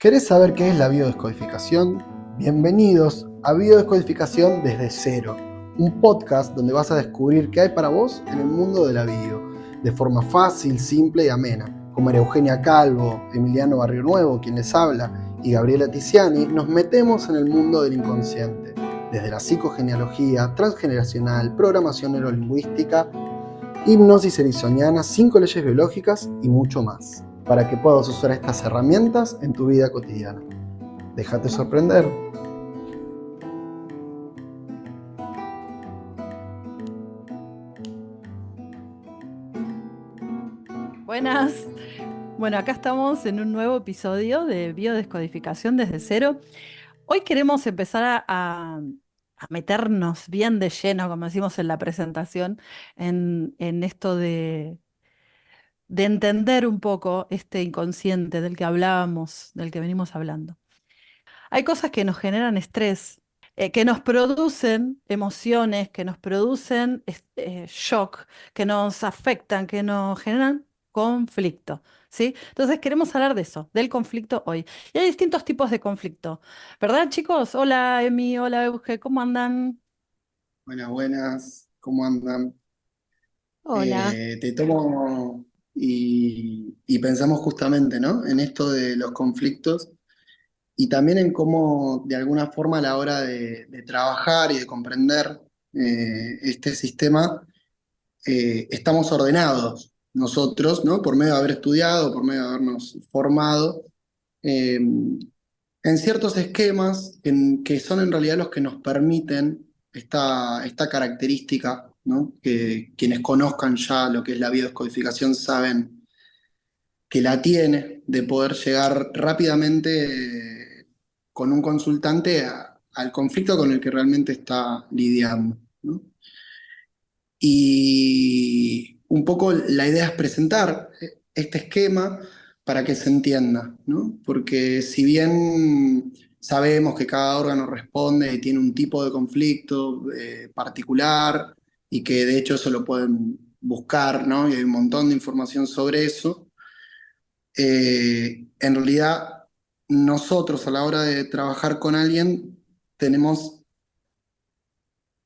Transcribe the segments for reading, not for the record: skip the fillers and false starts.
¿Querés saber qué es la biodescodificación? Bienvenidos a Biodescodificación desde cero, un podcast donde vas a descubrir qué hay para vos en el mundo de la bio, de forma fácil, simple y amena. Con María Eugenia Calvo, Emiliano Barrio Nuevo, quien les habla, y Gabriela Tiziani, nos metemos en el mundo del inconsciente, desde la psicogenealogía, transgeneracional, programación neurolingüística, hipnosis ericksoniana, 5 leyes biológicas y mucho más, para que puedas usar estas herramientas en tu vida cotidiana. Déjate sorprender. Buenas. Bueno, acá estamos en un nuevo episodio de Biodescodificación desde cero. Hoy queremos empezar a meternos bien de lleno, como decimos en la presentación, en esto de entender un poco este inconsciente del que hablábamos, del que venimos hablando. Hay cosas que nos generan estrés, que nos producen emociones, que nos producen shock, que nos afectan, que nos generan conflicto, ¿sí? Entonces queremos hablar de eso, del conflicto hoy. Y hay distintos tipos de conflicto, ¿verdad, chicos? Hola, Emi, hola, Euge, ¿cómo andan? Buenas, buenas, ¿cómo andan? Hola. Te tomo y pensamos justamente, ¿no? En esto de los conflictos y también en cómo, de alguna forma, a la hora de trabajar y de comprender este sistema, estamos ordenados nosotros, ¿no? Por medio de haber estudiado, por medio de habernos formado, eh, en ciertos esquemas que son en realidad los que nos permiten esta característica, ¿no? Que quienes conozcan ya lo que es la biodescodificación saben que la tiene, de poder llegar rápidamente con un consultante al conflicto con el que realmente está lidiando, ¿no? Y un poco la idea es presentar este esquema para que se entienda, ¿no? Porque si bien sabemos que cada órgano responde y tiene un tipo de conflicto particular y que de hecho eso lo pueden buscar, ¿no? Y hay un montón de información sobre eso, en realidad nosotros a la hora de trabajar con alguien tenemos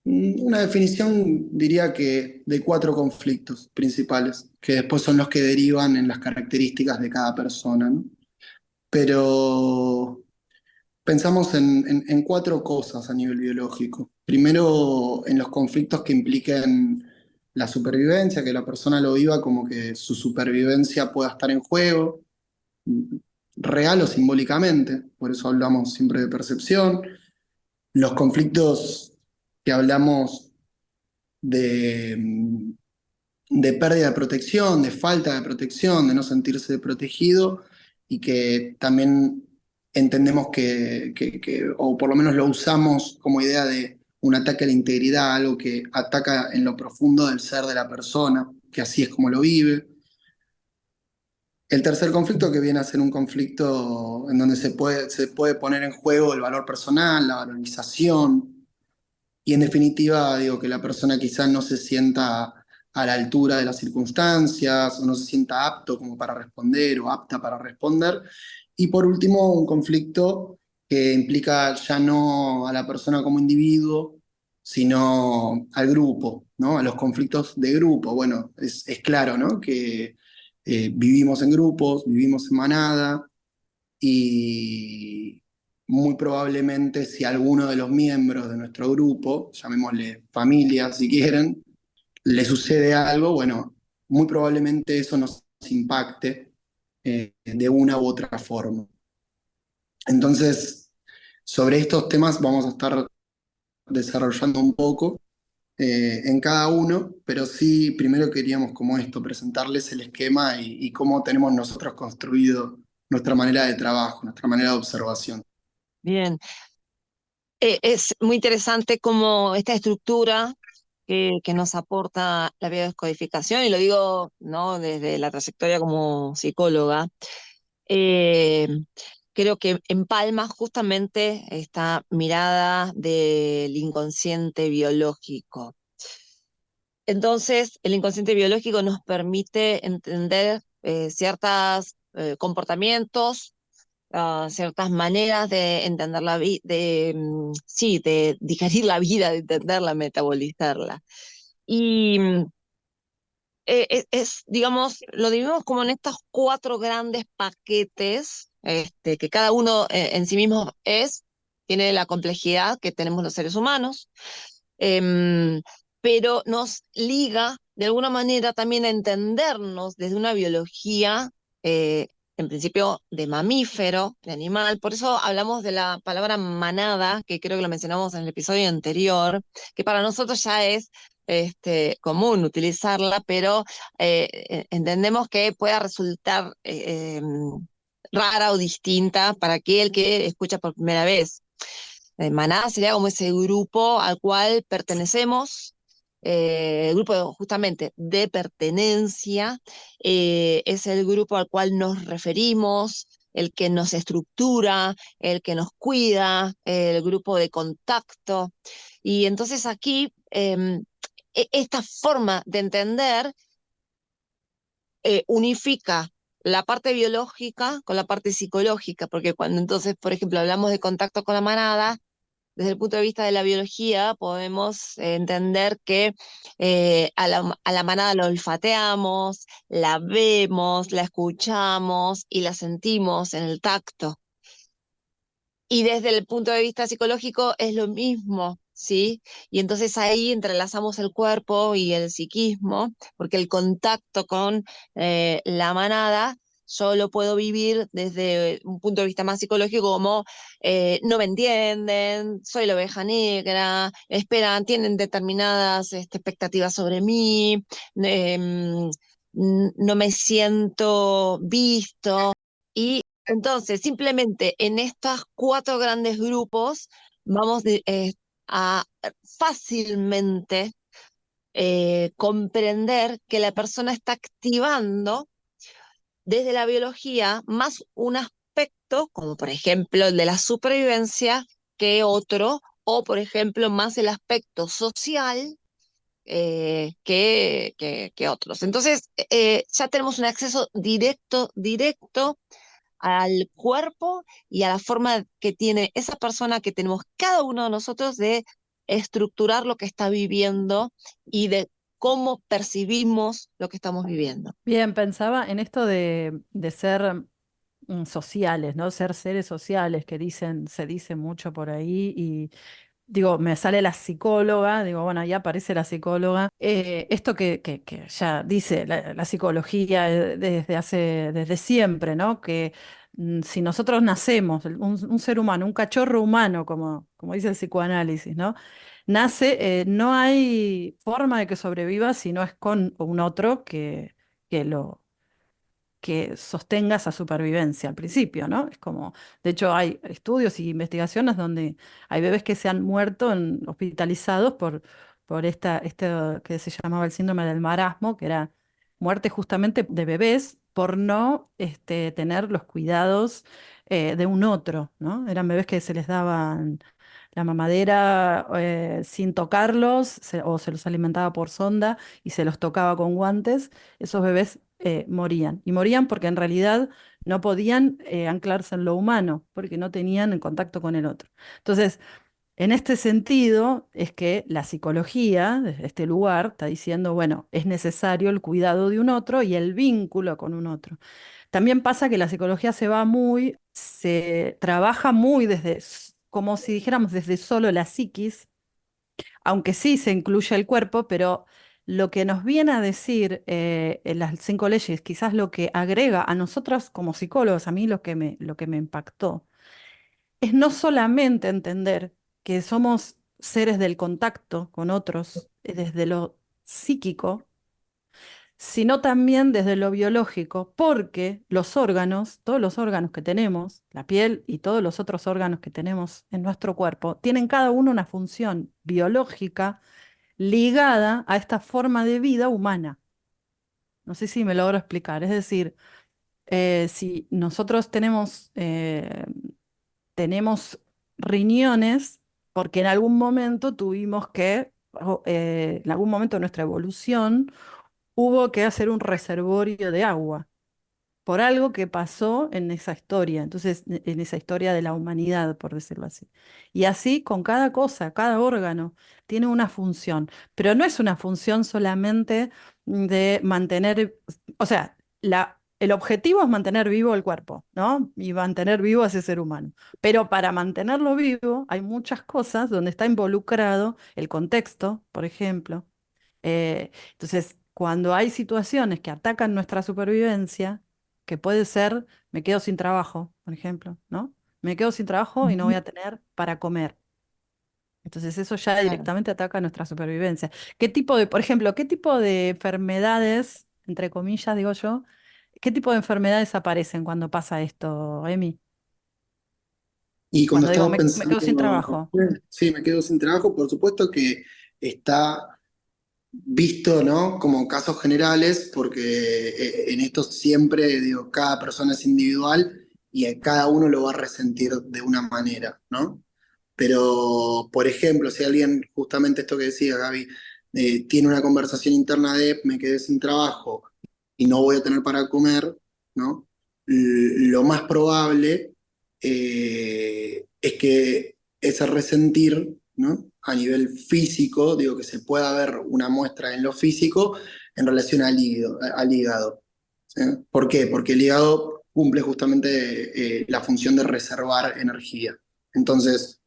una definición, diría que de 4 conflictos principales, que después son los que derivan en las características de cada persona, ¿no? Pero pensamos en 4 cosas a nivel biológico. Primero, en los conflictos que impliquen la supervivencia, que la persona lo viva como que su supervivencia pueda estar en juego, real o simbólicamente, por eso hablamos siempre de percepción. Los conflictos que hablamos de, de pérdida de protección, de falta de protección, de no sentirse protegido y que también entendemos o por lo menos lo usamos como idea de un ataque a la integridad, algo que ataca en lo profundo del ser de la persona, que así es como lo vive. El tercer conflicto que viene a ser un conflicto en donde se puede poner en juego el valor personal, la valorización, y en definitiva, digo que la persona quizás no se sienta a la altura de las circunstancias o no se sienta apto como para responder o apta para responder. Y por último, un conflicto que implica ya no a la persona como individuo, sino al grupo, ¿no? A los conflictos de grupo. Bueno, es claro, ¿no? Que vivimos en grupos, vivimos en manada y muy probablemente si alguno de los miembros de nuestro grupo, llamémosle familia si quieren, le sucede algo, bueno, muy probablemente eso nos impacte de una u otra forma. Entonces, sobre estos temas vamos a estar desarrollando un poco en cada uno, pero sí, primero queríamos como esto, presentarles el esquema y cómo tenemos nosotros construido nuestra manera de trabajo, nuestra manera de observación. Bien. Es muy interesante cómo esta estructura que nos aporta la biodescodificación, y lo digo, ¿no?, desde la trayectoria como psicóloga, eh, creo que empalma justamente esta mirada del inconsciente biológico. Entonces, el inconsciente biológico nos permite entender ciertos comportamientos ciertas maneras de entender la vida, sí, de digerir la vida, de entenderla, metabolizarla. Y digamos, lo dividimos como en estos cuatro grandes paquetes, que cada uno en sí mismo tiene la complejidad que tenemos los seres humanos, em, pero nos liga de alguna manera también a entendernos desde una biología, eh, en principio de mamífero, de animal. Por eso hablamos de la palabra manada, que creo que lo mencionamos en el episodio anterior, que para nosotros ya es común utilizarla, pero entendemos que pueda resultar rara o distinta para aquel que escucha por primera vez. Manada sería como ese grupo al cual pertenecemos, el grupo justamente de pertenencia, es el grupo al cual nos referimos, el que nos estructura, el que nos cuida, el grupo de contacto. Y entonces aquí, esta forma de entender unifica la parte biológica con la parte psicológica, porque cuando entonces, por ejemplo, hablamos de contacto con la manada, desde el punto de vista de la biología, podemos entender que a la manada la olfateamos, la vemos, la escuchamos y la sentimos en el tacto. Y desde el punto de vista psicológico es lo mismo, ¿sí? Y entonces ahí entrelazamos el cuerpo y el psiquismo, porque el contacto con la manada yo lo puedo vivir desde un punto de vista más psicológico como no me entienden, soy la oveja negra, esperan, tienen determinadas expectativas sobre mí, em, no me siento visto. Y entonces, simplemente en estos cuatro grandes grupos vamos a fácilmente comprender que la persona está activando desde la biología más un aspecto, como por ejemplo el de la supervivencia, que otro, o por ejemplo más el aspecto social que otros. Entonces, ya tenemos un acceso directo al cuerpo y a la forma que tiene esa persona, que tenemos cada uno de nosotros, de estructurar lo que está viviendo y de cómo percibimos lo que estamos viviendo. Bien, pensaba en esto de ser sociales, ¿no? Ser seres sociales, que se dice mucho por ahí, y digo, me sale la psicóloga, digo, bueno, ahí aparece la psicóloga. Esto que ya dice la psicología desde siempre, ¿no? Que si nosotros nacemos, un ser humano, un cachorro humano, como dice el psicoanálisis, ¿no? Nace, no hay forma de que sobreviva si no es con un otro que lo que sostenga esa supervivencia al principio, ¿no? Es como, de hecho, hay estudios y investigaciones donde hay bebés que se han muerto hospitalizados por este que se llamaba el síndrome del marasmo, que era muerte justamente de bebés por no tener los cuidados de un otro, ¿no? Eran bebés que se les daban la mamadera sin tocarlos, o se los alimentaba por sonda y se los tocaba con guantes. Esos bebés morían. Y morían porque en realidad no podían anclarse en lo humano, porque no tenían el contacto con el otro. Entonces, en este sentido, es que la psicología, desde este lugar, está diciendo, bueno, es necesario el cuidado de un otro y el vínculo con un otro. También pasa que la psicología se trabaja muy como si dijéramos desde solo la psiquis, aunque sí se incluye el cuerpo, pero lo que nos viene a decir en las cinco leyes, quizás lo que agrega a nosotros como psicólogos, a mí lo que me impactó, es no solamente entender que somos seres del contacto con otros desde lo psíquico, sino también desde lo biológico, porque los órganos, todos los órganos que tenemos, la piel y todos los otros órganos que tenemos en nuestro cuerpo, tienen cada uno una función biológica ligada a esta forma de vida humana. No sé si me logro explicar. Es decir, si nosotros tenemos riñones, porque en algún momento en algún momento de nuestra evolución, hubo que hacer un reservorio de agua. por algo que pasó en esa historia, entonces en esa historia de la humanidad, por decirlo así. Y así con cada cosa, cada órgano tiene una función, pero no es una función solamente de mantener, o sea, el objetivo es mantener vivo el cuerpo, ¿no? Y mantener vivo a ese ser humano. Pero para mantenerlo vivo hay muchas cosas donde está involucrado el contexto, por ejemplo. Entonces, cuando hay situaciones que atacan nuestra supervivencia, que puede ser, me quedo sin trabajo, por ejemplo, ¿no? Me quedo sin trabajo y no voy Ujú. a tener para comer. Entonces, eso ya Claro. directamente ataca nuestra supervivencia. ¿Qué tipo de, por ejemplo, qué tipo de enfermedades, entre comillas, digo yo, qué tipo de enfermedades aparecen cuando pasa esto, Emi? Y cuando Cuando digo, estamos me quedo sin pensando, trabajo. sí, me quedo sin trabajo, por supuesto que está visto, ¿no? Como casos generales, porque en esto siempre, digo, cada persona es individual y cada uno lo va a resentir de una manera, ¿no? Pero, por ejemplo, si alguien, justamente esto que decía Gaby, tiene una conversación interna de me quedé sin trabajo y no voy a tener para comer, ¿no? Lo más probable es que ese resentir, ¿no? A nivel físico, digo que se pueda ver una muestra en lo físico en relación al hígado. ¿Sí? ¿Por qué? Porque el hígado cumple justamente la función de reservar energía. Entonces,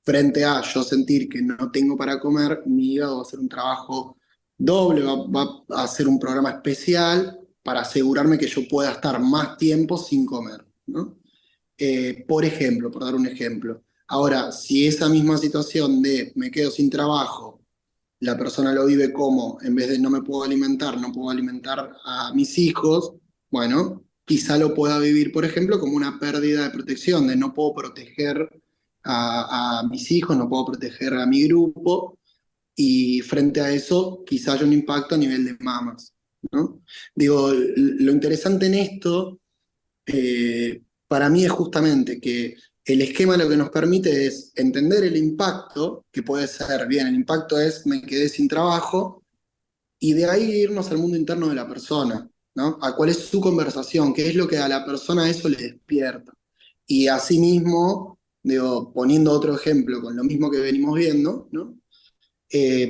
frente a yo sentir que no tengo para comer, mi hígado va a hacer un trabajo doble, va a hacer un programa especial para asegurarme que yo pueda estar más tiempo sin comer, ¿no? Por ejemplo, por dar un ejemplo. Ahora, si esa misma situación de me quedo sin trabajo, la persona lo vive como, en vez de no me puedo alimentar, no puedo alimentar a mis hijos, bueno, quizá lo pueda vivir, por ejemplo, como una pérdida de protección, de no puedo proteger a mis hijos, no puedo proteger a mi grupo, y frente a eso, quizá haya un impacto a nivel de mamas, ¿no? Digo, lo interesante en esto para mí es justamente que el esquema lo que nos permite es entender el impacto, que puede ser, bien, el impacto es me quedé sin trabajo, y de ahí irnos al mundo interno de la persona, ¿no? A cuál es su conversación, qué es lo que a la persona eso le despierta. Y asimismo, digo, poniendo otro ejemplo con lo mismo que venimos viendo, ¿no?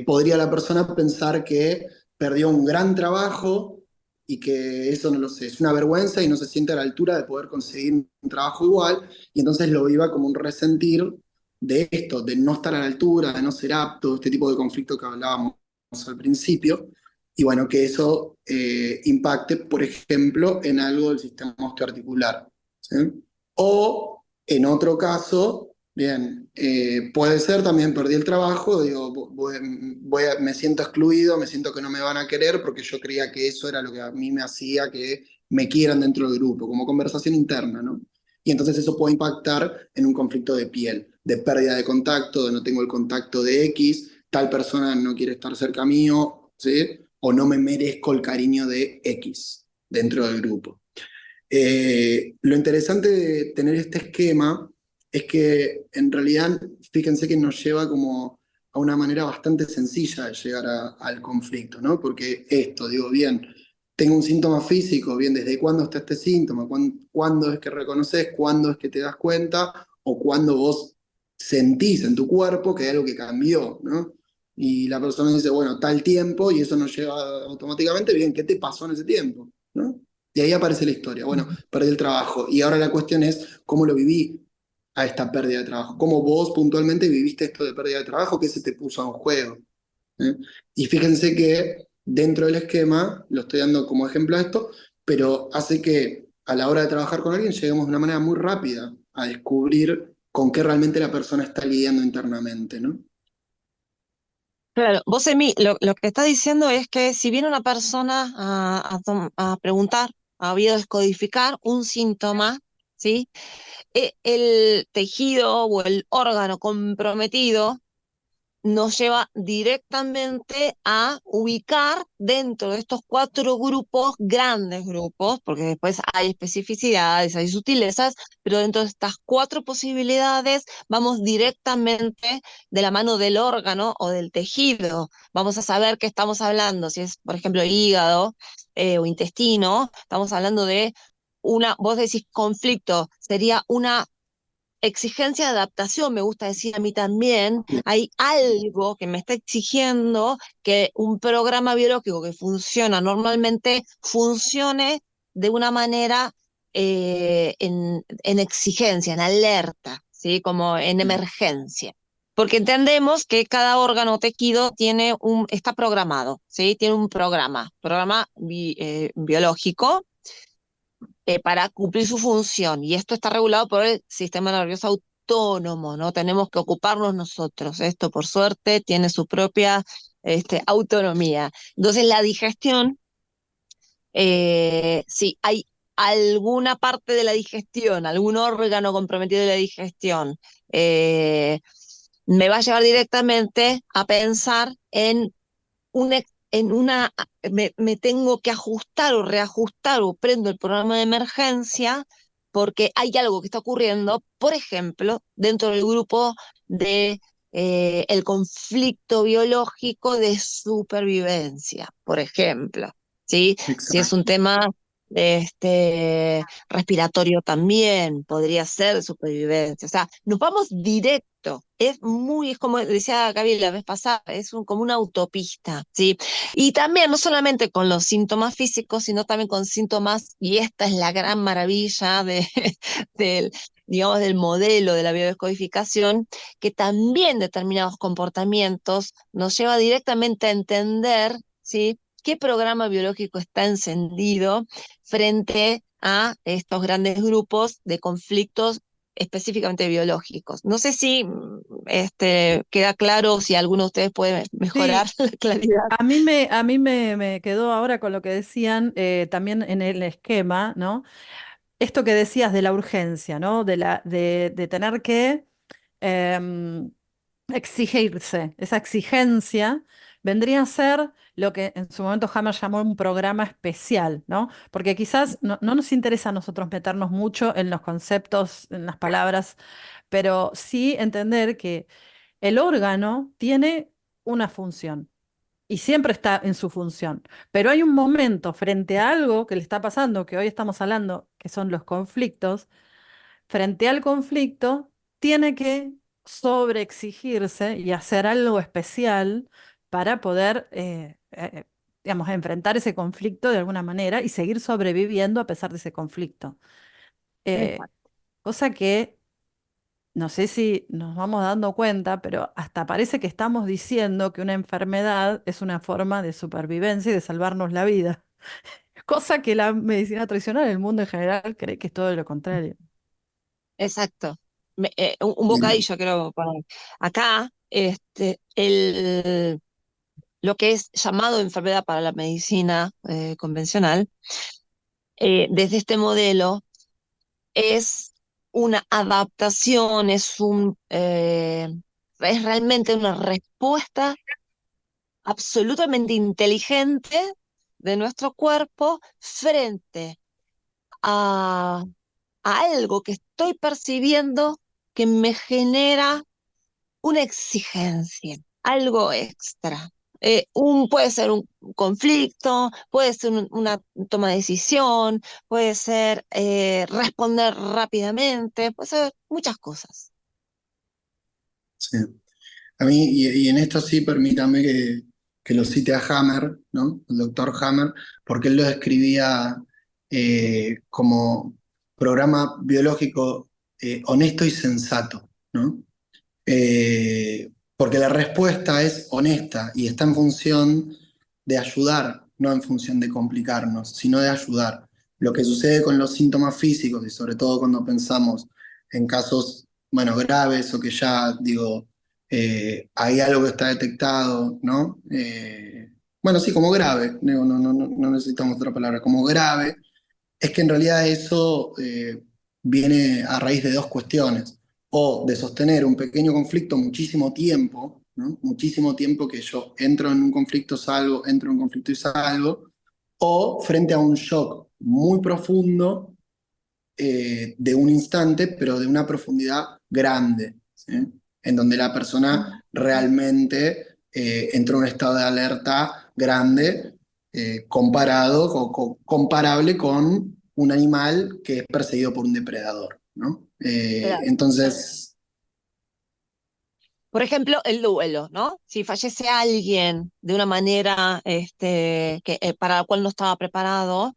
Podría la persona pensar que perdió un gran trabajo y que eso no lo sé, es una vergüenza y no se siente a la altura de poder conseguir un trabajo igual, y entonces lo viva como un resentir de esto, de no estar a la altura, de no ser apto, este tipo de conflicto que hablábamos al principio, y bueno, que eso impacte, por ejemplo, en algo del sistema osteoarticular. ¿Sí? O en otro caso, bien, puede ser también perdí el trabajo, digo, me siento excluido, me siento que no me van a querer porque yo creía que eso era lo que a mí me hacía que me quieran dentro del grupo, como conversación interna, ¿no? Y entonces eso puede impactar en un conflicto de piel, de pérdida de contacto, de no tengo el contacto de X, tal persona no quiere estar cerca mío, ¿sí? O no me merezco el cariño de X dentro del grupo. Lo interesante de tener este esquema es que en realidad, fíjense que nos lleva como a una manera bastante sencilla de llegar al conflicto, ¿no? Porque esto, digo, bien, tengo un síntoma físico, bien, ¿desde cuándo está este síntoma? ¿Cuándo es que reconoces? ¿Cuándo es que te das cuenta? ¿O cuándo vos sentís en tu cuerpo que hay algo que cambió, ¿no? Y la persona dice, bueno, tal tiempo, y eso nos lleva automáticamente, bien, ¿qué te pasó en ese tiempo? ¿No? Y ahí aparece la historia. Bueno, perdí el trabajo. Y ahora la cuestión es cómo lo viví a esta pérdida de trabajo. ¿Cómo vos puntualmente viviste esto de pérdida de trabajo? ¿Qué se te puso en juego? ¿Eh? Y fíjense que dentro del esquema, lo estoy dando como ejemplo a esto, pero hace que a la hora de trabajar con alguien lleguemos de una manera muy rápida a descubrir con qué realmente la persona está lidiando internamente, ¿no? Claro, vos, Emi, lo que estás diciendo es que si viene una persona a preguntar, a biodescodificar un síntoma, ¿sí? El tejido o el órgano comprometido nos lleva directamente a ubicar dentro de estos cuatro grupos, grandes grupos, porque después hay especificidades, hay sutilezas, pero dentro de estas cuatro posibilidades vamos directamente de la mano del órgano o del tejido. Vamos a saber qué estamos hablando, si es, por ejemplo, hígado o intestino, estamos hablando de vos decís conflicto, sería una exigencia de adaptación, me gusta decir a mí también. Hay algo que me está exigiendo que un programa biológico que funciona normalmente funcione de una manera en exigencia, en alerta, ¿sí? Como en emergencia. Porque entendemos que cada órgano o tejido está programado, ¿sí? Tiene un programa biológico para cumplir su función. Y esto está regulado por el sistema nervioso autónomo, no tenemos que ocuparnos nosotros. Esto, por suerte, tiene su propia autonomía. Entonces, la digestión, si hay alguna parte de la digestión, algún órgano comprometido de la digestión, eh, me va a llevar directamente a pensar un en una, me tengo que ajustar o reajustar o prendo el programa de emergencia porque hay algo que está ocurriendo, por ejemplo, dentro del grupo de el conflicto biológico de supervivencia, por ejemplo, ¿sí? Si es un Exacto. tema respiratorio también, podría ser de supervivencia. O sea, nos vamos directo. Es como decía Gaby la vez pasada, como una autopista, ¿sí? Y también, no solamente con los síntomas físicos, sino también con síntomas, y esta es la gran maravilla del, digamos, del modelo de la biodescodificación, que también determinados comportamientos nos lleva directamente a entender, ¿sí? ¿Qué programa biológico está encendido frente a estos grandes grupos de conflictos específicamente biológicos? No sé si queda claro, si alguno de ustedes puede mejorar Sí, la claridad. a mí me quedó ahora con lo que decían también en el esquema, ¿no? Esto que decías de la urgencia, ¿no? De tener que em, exigirse. Esa exigencia vendría a ser lo que en su momento Hammer llamó un programa especial, ¿no? Porque quizás no nos interesa a nosotros meternos mucho en los conceptos, en las palabras, pero sí entender que el órgano tiene una función y siempre está en su función. Pero hay un momento frente a algo que le está pasando, que hoy estamos hablando, que son los conflictos. Frente al conflicto, tiene que sobreexigirse y hacer algo especial para poder, digamos, enfrentar ese conflicto de alguna manera y seguir sobreviviendo a pesar de ese conflicto. Eh, Exacto. Cosa que no sé si nos vamos dando cuenta, pero hasta parece que estamos diciendo que una enfermedad es una forma de supervivencia y de salvarnos la vida. Cosa que la medicina tradicional, el mundo en general, cree que es todo lo contrario. Exacto. Un Bien. bocadillo, creo, poner. Acá, lo que es llamado enfermedad para la medicina convencional, desde este modelo, es una adaptación, es realmente una respuesta absolutamente inteligente de nuestro cuerpo frente a, a algo que estoy percibiendo que me genera una exigencia, algo extra. Puede ser un conflicto, puede ser una toma de decisión, puede ser responder rápidamente, puede ser muchas cosas. Sí. A mí, y en esto sí, permítame que lo cite a Hammer, ¿no? El doctor Hammer, porque él lo describía como programa biológico honesto y sensato, ¿no? Porque la respuesta es honesta y está en función de ayudar, no en función de complicarnos, sino de ayudar. Lo que sucede con los síntomas físicos y sobre todo cuando pensamos en casos, bueno, graves o que ya, digo, hay algo que está detectado, ¿no? Bueno, sí, como grave, no necesitamos otra palabra, como grave, es que en realidad eso viene a raíz de dos cuestiones, o de sostener un pequeño conflicto muchísimo tiempo, ¿no? Muchísimo tiempo que yo entro en un conflicto, salgo, entro en un conflicto y salgo, o frente a un shock muy profundo de un instante, pero de una profundidad grande, ¿sí? En donde la persona realmente entra en un estado de alerta grande comparado o comparable con un animal que es perseguido por un depredador, ¿no? Claro. Entonces, Por ejemplo, el duelo, ¿no? Si fallece alguien de una manera para la cual no estaba preparado,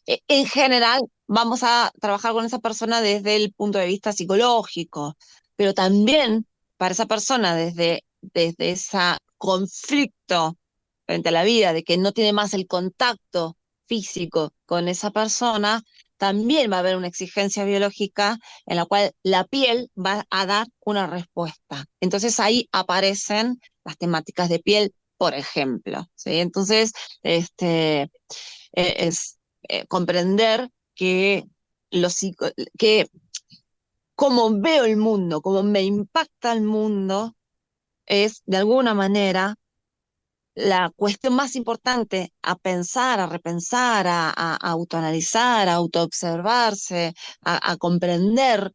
en general vamos a trabajar con esa persona desde el punto de vista psicológico, pero también para esa persona desde ese conflicto frente a la vida, de que no tiene más el contacto físico con esa persona, también va a haber una exigencia biológica en la cual la piel va a dar una respuesta. Entonces ahí aparecen las temáticas de piel, por ejemplo, ¿sí? Entonces, es comprender que, que cómo veo el mundo, cómo me impacta el mundo, es de alguna manera la cuestión más importante a pensar, a repensar, a autoanalizar, a autoobservarse, a comprender,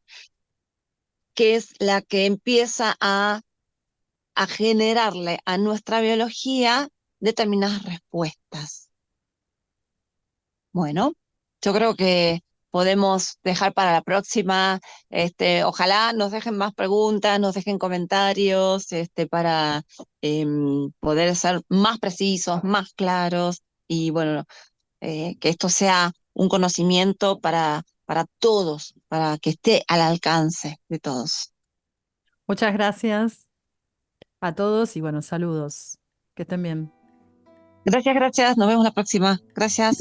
que es la que empieza a generarle a nuestra biología determinadas respuestas. Bueno, yo creo que podemos dejar para la próxima. Ojalá nos dejen más preguntas, nos dejen comentarios, para poder ser más precisos, más claros y bueno, que esto sea un conocimiento para todos, para que esté al alcance de todos. Muchas gracias a todos y bueno, saludos. Que estén bien. Gracias, gracias. Nos vemos la próxima. Gracias.